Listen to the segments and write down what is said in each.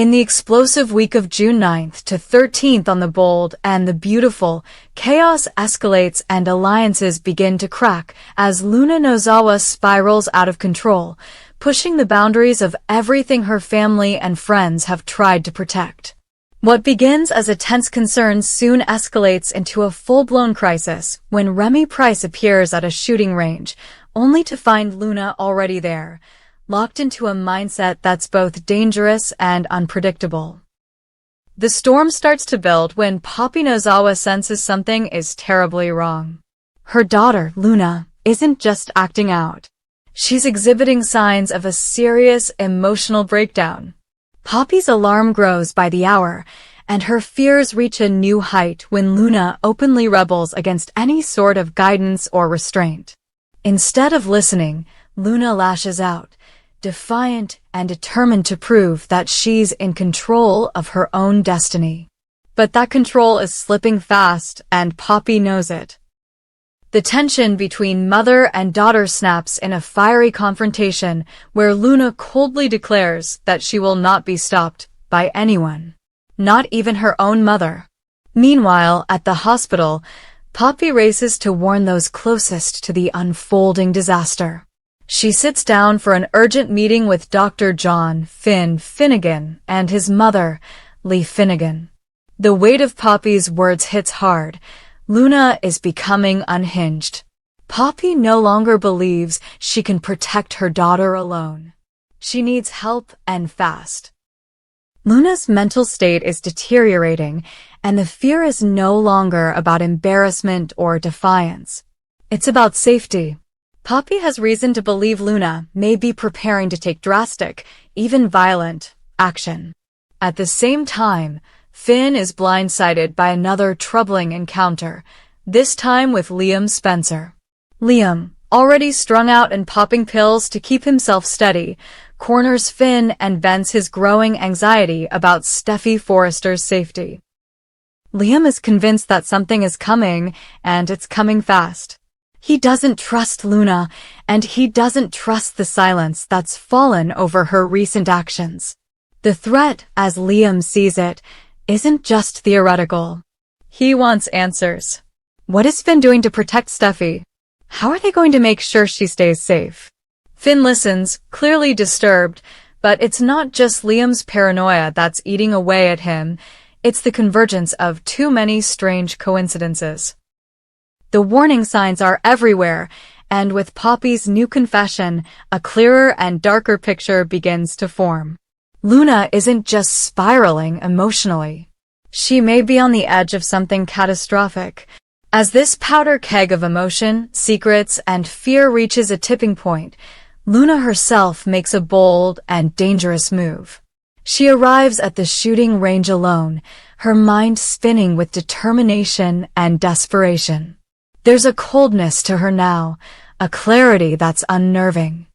In the explosive week of June 9th to 13th on the bold and the beautiful, chaos escalates and alliances begin to crack as Luna Nozawa spirals out of control, pushing the boundaries of everything her family and friends have tried to protect. What begins as a tense concern soon escalates into a full-blown crisis when Remy Price appears at a shooting range, only to find Luna already there, locked into a mindset that's both dangerous and unpredictable. The storm starts to build when Poppy Nozawa senses something is terribly wrong. Her daughter, Luna, isn't just acting out. She's exhibiting signs of a serious emotional breakdown. Poppy's alarm grows by the hour, and her fears reach a new height when Luna openly rebels against any sort of guidance or restraint. Instead of listening, Luna lashes out, defiant and determined to prove that she's in control of her own destiny. But that control is slipping fast, and Poppy knows it. The tension between mother and daughter snaps in a fiery confrontation where Luna coldly declares that she will not be stopped by anyone, not even her own mother. Meanwhile, at the hospital, Poppy races to warn those closest to the unfolding disaster. She sits down for an urgent meeting with Dr. John Finnegan and his mother, Lee Finnegan. The weight of Poppy's words hits hard. Luna is becoming unhinged. Poppy no longer believes she can protect her daughter alone. She needs help, and fast. Luna's mental state is deteriorating, and the fear is no longer about embarrassment or defiance. It's about safety. Poppy has reason to believe Luna may be preparing to take drastic, even violent, action. At the same time, Finn is blindsided by another troubling encounter, this time with Liam Spencer. Liam, already strung out and popping pills to keep himself steady, corners Finn and vents his growing anxiety about Steffi Forrester's safety. Liam is convinced that something is coming, and it's coming fast. He doesn't trust Luna, and he doesn't trust the silence that's fallen over her recent actions. The threat, as Liam sees it, isn't just theoretical. He wants answers. What is Finn doing to protect Steffi? How are they going to make sure she stays safe? Finn listens, clearly disturbed, but it's not just Liam's paranoia that's eating away at him. It's the convergence of too many strange coincidences. The warning signs are everywhere, and with Poppy's new confession, a clearer and darker picture begins to form. Luna isn't just spiraling emotionally. She may be on the edge of something catastrophic. As this powder keg of emotion, secrets, and fear reaches a tipping point, Luna herself makes a bold and dangerous move. She arrives at the shooting range alone, her mind spinning with determination and desperation. There's a coldness to her now, a clarity that's unnerving.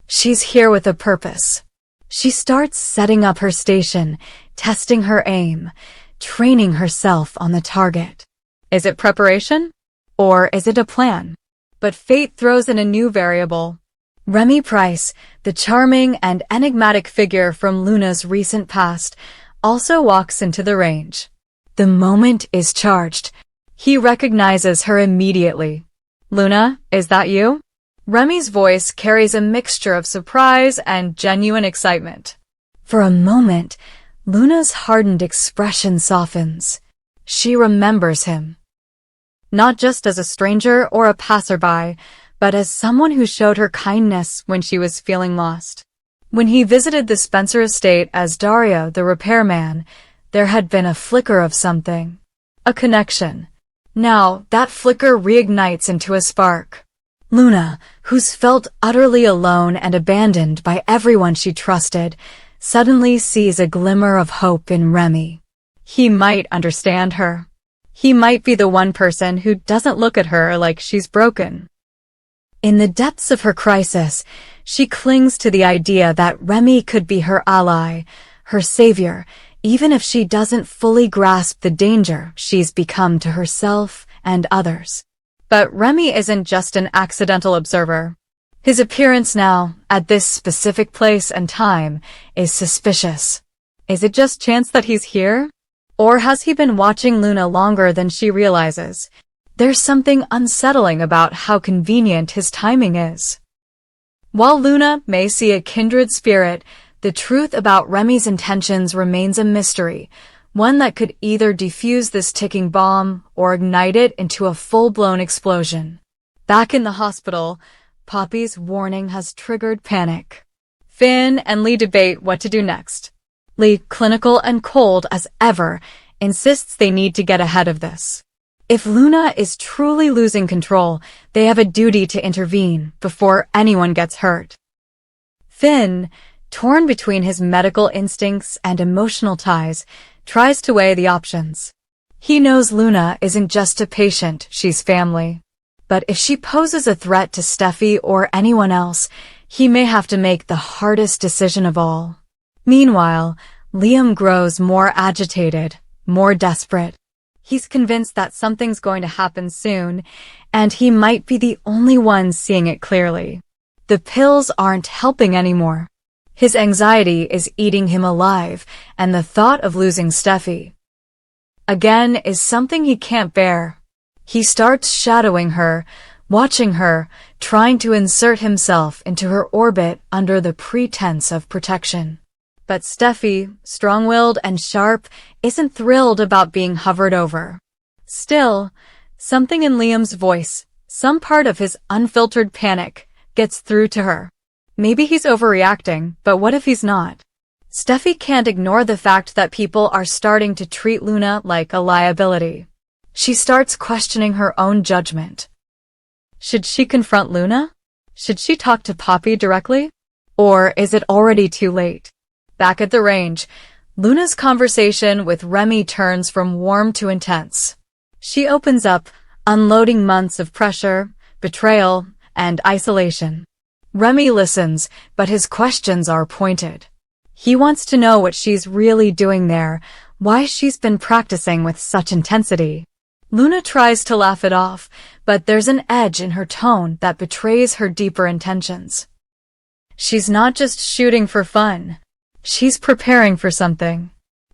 She's here with a purpose. She starts setting up her station, testing her aim, training herself on the target. Is it preparation? Or is it a plan? But fate throws in a new variable. Remy Price, the charming and enigmatic figure from Luna's recent past, also walks into the range. The moment is charged. He recognizes her immediately. Luna, is that you? Remy's voice carries a mixture of surprise and genuine excitement. For a moment, Luna's hardened expression softens. She remembers him. Not just as a stranger or a passerby, but as someone who showed her kindness when she was feeling lost. When he visited the Spencer estate as Dario the repairman, there had been a flicker of something. A connection. Now, that flicker reignites into a spark. Luna, who's felt utterly alone and abandoned by everyone she trusted, suddenly sees a glimmer of hope in Remy. He might understand her. He might be the one person who doesn't look at her like she's broken. In the depths of her crisis, she clings to the idea that Remy could be her ally, her savior, even if she doesn't fully grasp the danger she's become to herself and others. But Remy isn't just an accidental observer. His appearance now, at this specific place and time, is suspicious. Is it just chance that he's here? Or has he been watching Luna longer than she realizes? There's something unsettling about how convenient his timing is. While Luna may see a kindred spirit, the truth about Remy's intentions remains a mystery, one that could either defuse this ticking bomb or ignite it into a full-blown explosion. Back in the hospital, Poppy's warning has triggered panic. Finn and Lee debate what to do next. Lee, clinical and cold as ever, insists they need to get ahead of this. If Luna is truly losing control, they have a duty to intervene before anyone gets hurt. Finn, torn between his medical instincts and emotional ties, tries to weigh the options. He knows Luna isn't just a patient, she's family. But if she poses a threat to Steffi or anyone else, he may have to make the hardest decision of all. Meanwhile, Liam grows more agitated, more desperate. He's convinced that something's going to happen soon, and he might be the only one seeing it clearly. The pills aren't helping anymore. His anxiety is eating him alive, and the thought of losing Steffi again is something he can't bear. He starts shadowing her, watching her, trying to insert himself into her orbit under the pretense of protection. But Steffi, strong-willed and sharp, isn't thrilled about being hovered over. Still, something in Liam's voice, some part of his unfiltered panic, gets through to her. Maybe he's overreacting, but what if he's not? Steffi can't ignore the fact that people are starting to treat Luna like a liability. She starts questioning her own judgment. Should she confront Luna? Should she talk to Poppy directly? Or is it already too late? Back at the range, Luna's conversation with Remy turns from warm to intense. She opens up, unloading months of pressure, betrayal, and isolation. Remy listens, but his questions are pointed. He wants to know what she's really doing there, why she's been practicing with such intensity. Luna tries to laugh it off, but there's an edge in her tone that betrays her deeper intentions. She's not just shooting for fun. She's preparing for something.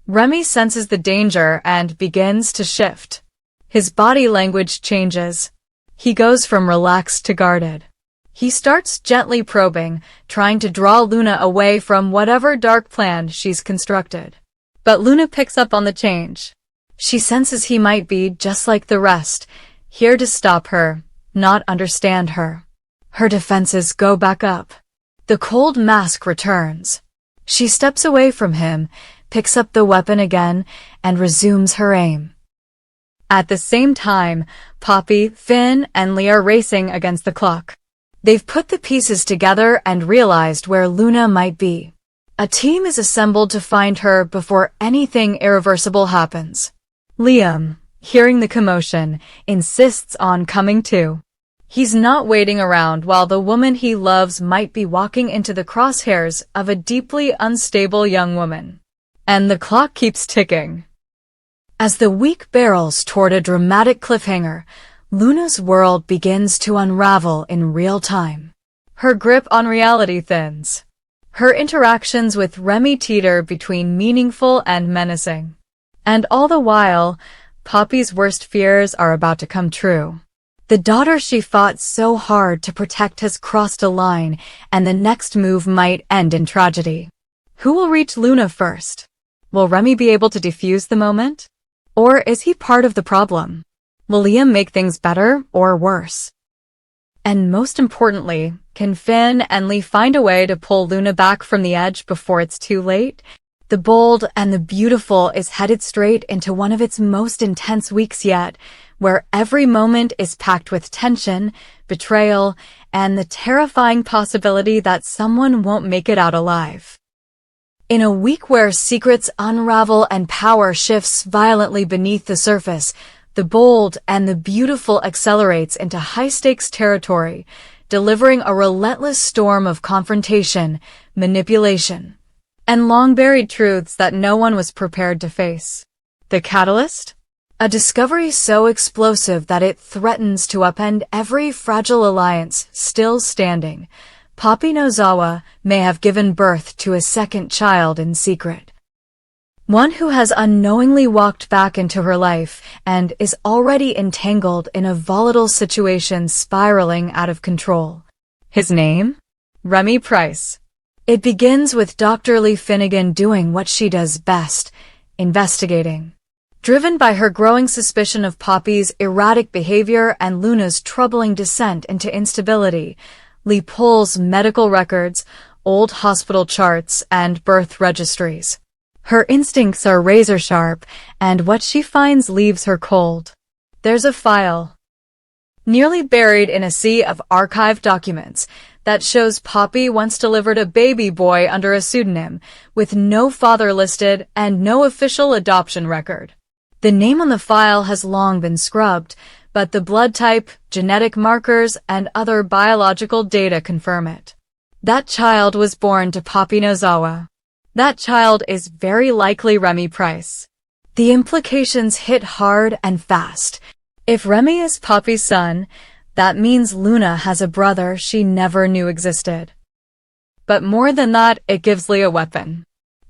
Remy senses the danger and begins to shift. His body language changes. He goes from relaxed to guarded. He starts gently probing, trying to draw Luna away from whatever dark plan she's constructed. But Luna picks up on the change. She senses he might be just like the rest, here to stop her, not understand her. Her defenses go back up. The cold mask returns. She steps away from him, picks up the weapon again, and resumes her aim. At the same time, Poppy, Finn, and Lee are racing against the clock. They've put the pieces together and realized where Luna might be. A team is assembled to find her before anything irreversible happens. Liam, hearing the commotion, insists on coming too. He's not waiting around while the woman he loves might be walking into the crosshairs of a deeply unstable young woman. And the clock keeps ticking. As the week barrels toward a dramatic cliffhanger, Luna's world begins to unravel in real time. Her grip on reality thins. Her interactions with Remy teeter between meaningful and menacing. And all the while, Poppy's worst fears are about to come true. The daughter she fought so hard to protect has crossed a line, and the next move might end in tragedy. Who will reach Luna first? Will Remy be able to defuse the moment? Or is he part of the problem? Will Liam make things better or worse? And most importantly, can Finn and Lee find a way to pull Luna back from the edge before it's too late? The Bold and the Beautiful is headed straight into one of its most intense weeks yet, where every moment is packed with tension, betrayal, and the terrifying possibility that someone won't make it out alive. In a week where secrets unravel and power shifts violently beneath the surface, The Bold and the Beautiful accelerates into high-stakes territory, delivering a relentless storm of confrontation, manipulation, and long-buried truths that no one was prepared to face. The catalyst? A discovery so explosive that it threatens to upend every fragile alliance still standing. Poppy Nozawa may have given birth to a second child in secret. One who has unknowingly walked back into her life and is already entangled in a volatile situation spiraling out of control. His name? Remy Price. It begins with Dr. Lee Finnegan doing what she does best, investigating. Driven by her growing suspicion of Poppy's erratic behavior and Luna's troubling descent into instability, Lee pulls medical records, old hospital charts, and birth registries. Her instincts are razor-sharp, and what she finds leaves her cold. There's a file, nearly buried in a sea of archived documents, that shows Poppy once delivered a baby boy under a pseudonym, with no father listed and no official adoption record. The name on the file has long been scrubbed, but the blood type, genetic markers, and other biological data confirm it. That child was born to Poppy Nozawa. That child is very likely Remy Price. The implications hit hard and fast. If Remy is Poppy's son, that means Luna has a brother she never knew existed. But more than that, it gives Lee a weapon.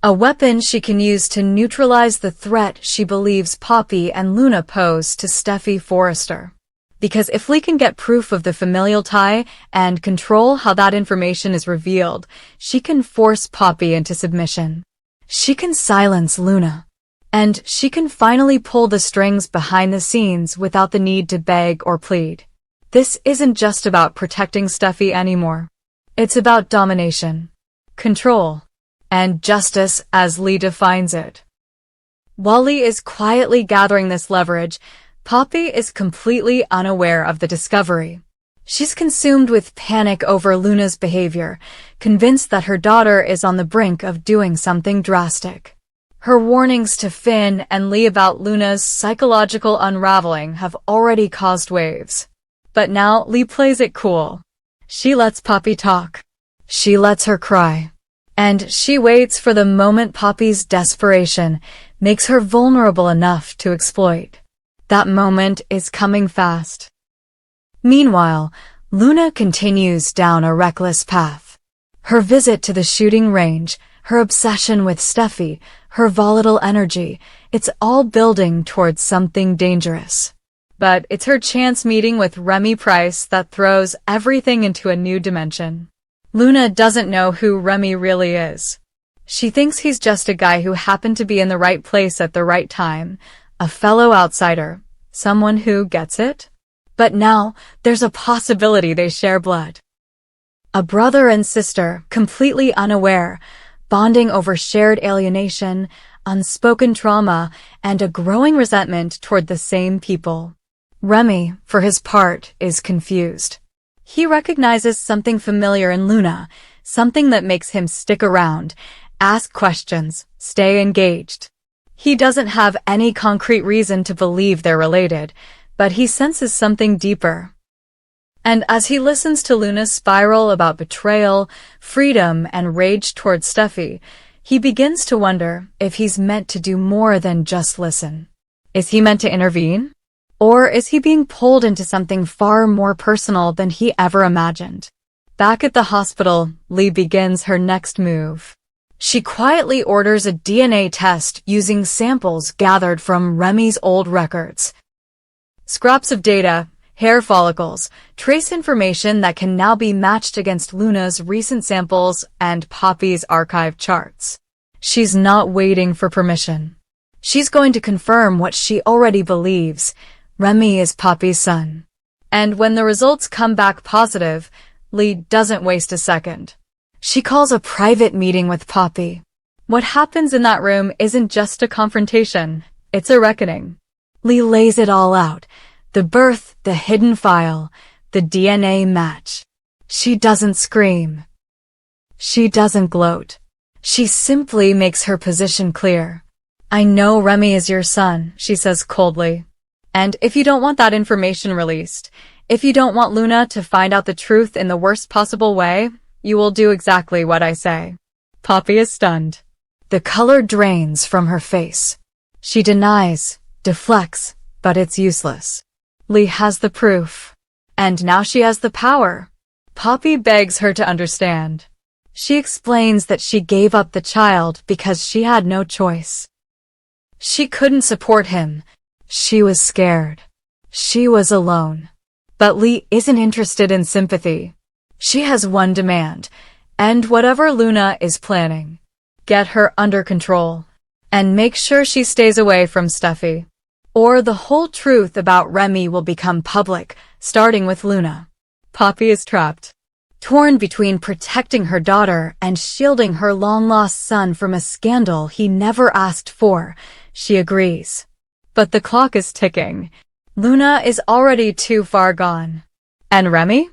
A weapon she can use to neutralize the threat she believes Poppy and Luna pose to Steffi Forrester. Because if Lee can get proof of the familial tie and control how that information is revealed, she can force Poppy into submission. She can silence Luna. And she can finally pull the strings behind the scenes without the need to beg or plead. This isn't just about protecting Steffi anymore. It's about domination, control, and justice as Lee defines it. While Lee is quietly gathering this leverage, Poppy is completely unaware of the discovery. She's consumed with panic over Luna's behavior, convinced that her daughter is on the brink of doing something drastic. Her warnings to Finn and Lee about Luna's psychological unraveling have already caused waves. But now Lee plays it cool. She lets Poppy talk. She lets her cry. And she waits for the moment Poppy's desperation makes her vulnerable enough to exploit. That moment is coming fast. Meanwhile, Luna continues down a reckless path. Her visit to the shooting range, her obsession with Steffi, her volatile energy, it's all building towards something dangerous. But it's her chance meeting with Remy Price that throws everything into a new dimension. Luna doesn't know who Remy really is. She thinks he's just a guy who happened to be in the right place at the right time, a fellow outsider, someone who gets it. But now, there's a possibility they share blood. A brother and sister, completely unaware, bonding over shared alienation, unspoken trauma, and a growing resentment toward the same people. Remy, for his part, is confused. He recognizes something familiar in Luna, something that makes him stick around, ask questions, stay engaged. He doesn't have any concrete reason to believe they're related, but he senses something deeper. And as he listens to Luna's spiral about betrayal, freedom, and rage towards Steffi, he begins to wonder if he's meant to do more than just listen. Is he meant to intervene? Or is he being pulled into something far more personal than he ever imagined? Back at the hospital, Lee begins her next move. She quietly orders a DNA test using samples gathered from Remy's old records. Scraps of data, hair follicles, trace information that can now be matched against Luna's recent samples and Poppy's archive charts. She's not waiting for permission. She's going to confirm what she already believes. Remy is Poppy's son. And when the results come back positive, Lee doesn't waste a second. She calls a private meeting with Poppy. What happens in that room isn't just a confrontation, it's a reckoning. Lee lays it all out. The birth, the hidden file, the DNA match. She doesn't scream. She doesn't gloat. She simply makes her position clear. I know Remy is your son, she says coldly. And if you don't want that information released, if you don't want Luna to find out the truth in the worst possible way, you will do exactly what I say. Poppy is stunned. The color drains from her face. She denies, deflects, but it's useless. Lee has the proof. And now she has the power. Poppy begs her to understand. She explains that she gave up the child because she had no choice. She couldn't support him. She was scared. She was alone. But Lee isn't interested in sympathy. She has one demand, and whatever Luna is planning, get her under control, and make sure she stays away from Steffi. Or the whole truth about Remy will become public, starting with Luna. Poppy is trapped, torn between protecting her daughter and shielding her long-lost son from a scandal he never asked for. She agrees. But the clock is ticking. Luna is already too far gone. And Remy?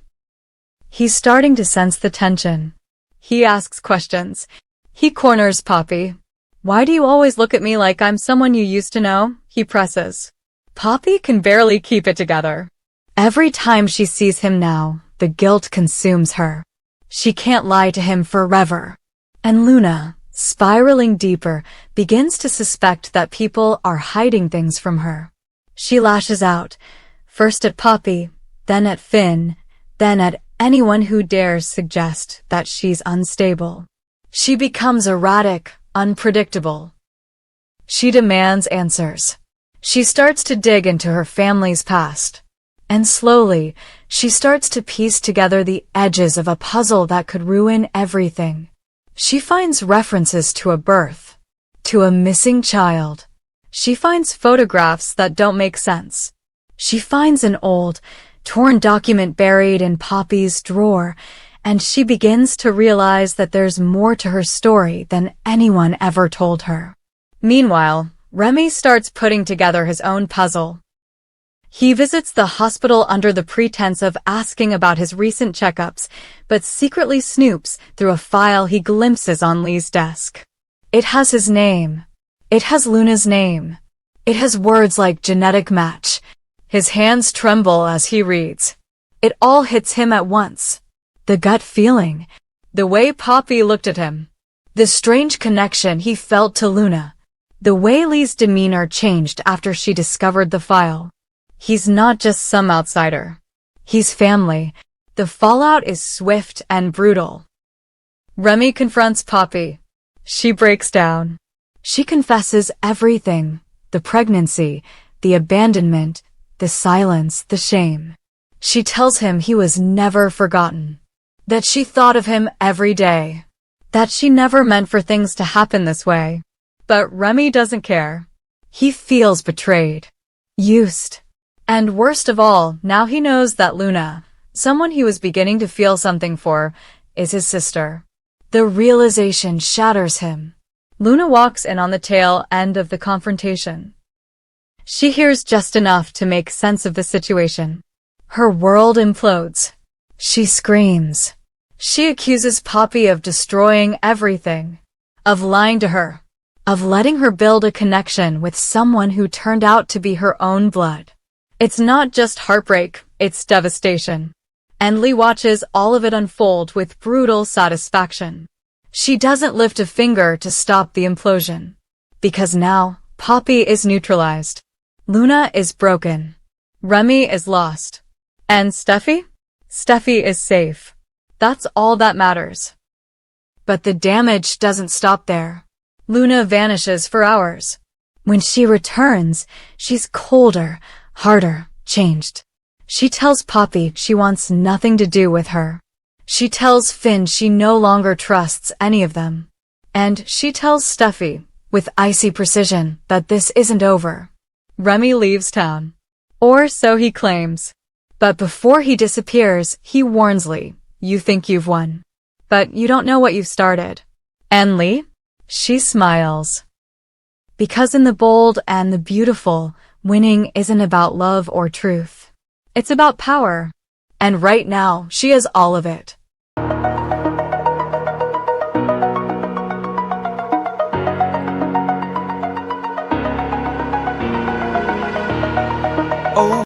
He's starting to sense the tension. He asks questions. He corners Poppy. Why do you always look at me like I'm someone you used to know? He presses. Poppy can barely keep it together. Every time she sees him now, the guilt consumes her. She can't lie to him forever. And Luna, spiraling deeper, begins to suspect that people are hiding things from her. She lashes out, first at Poppy, then at Finn, then at anyone who dares suggest that she's unstable. She becomes erratic, unpredictable. She demands answers. She starts to dig into her family's past. And slowly, she starts to piece together the edges of a puzzle that could ruin everything. She finds references to a birth, to a missing child. She finds photographs that don't make sense. She finds an old, torn document buried in Poppy's drawer, and she begins to realize that there's more to her story than anyone ever told her. Meanwhile, Remy starts putting together his own puzzle. He visits the hospital under the pretense of asking about his recent checkups, but secretly snoops through a file he glimpses on Lee's desk. It has his name. It has Luna's name. It has words like genetic match. His hands tremble as he reads. It all hits him at once. The gut feeling. The way Poppy looked at him. The strange connection he felt to Luna. The way Lee's demeanor changed after she discovered the file. He's not just some outsider. He's family. The fallout is swift and brutal. Remy confronts Poppy. She breaks down. She confesses everything. The pregnancy, the abandonment, the silence, the shame. She tells him he was never forgotten. That she thought of him every day. That she never meant for things to happen this way. But Remy doesn't care. He feels betrayed. Used. And worst of all, now he knows that Luna, someone he was beginning to feel something for, is his sister. The realization shatters him. Luna walks in on the tail end of the confrontation. She hears just enough to make sense of the situation. Her world implodes. She screams. She accuses Poppy of destroying everything. Of lying to her. Of letting her build a connection with someone who turned out to be her own blood. It's not just heartbreak, it's devastation. And Lee watches all of it unfold with brutal satisfaction. She doesn't lift a finger to stop the implosion. Because now, Poppy is neutralized. Luna is broken. Remy is lost. And Steffi? Steffi is safe. That's all that matters. But the damage doesn't stop there. Luna vanishes for hours. When she returns, she's colder, harder, changed. She tells Poppy she wants nothing to do with her. She tells Finn she no longer trusts any of them. And she tells Steffi, with icy precision, that this isn't over. Remy leaves town. Or so he claims. But before he disappears, he warns Lee, you think you've won. But you don't know what you've started. And Lee? She smiles. Because in the bold and the beautiful, winning isn't about love or truth. It's about power. And right now, she has all of it.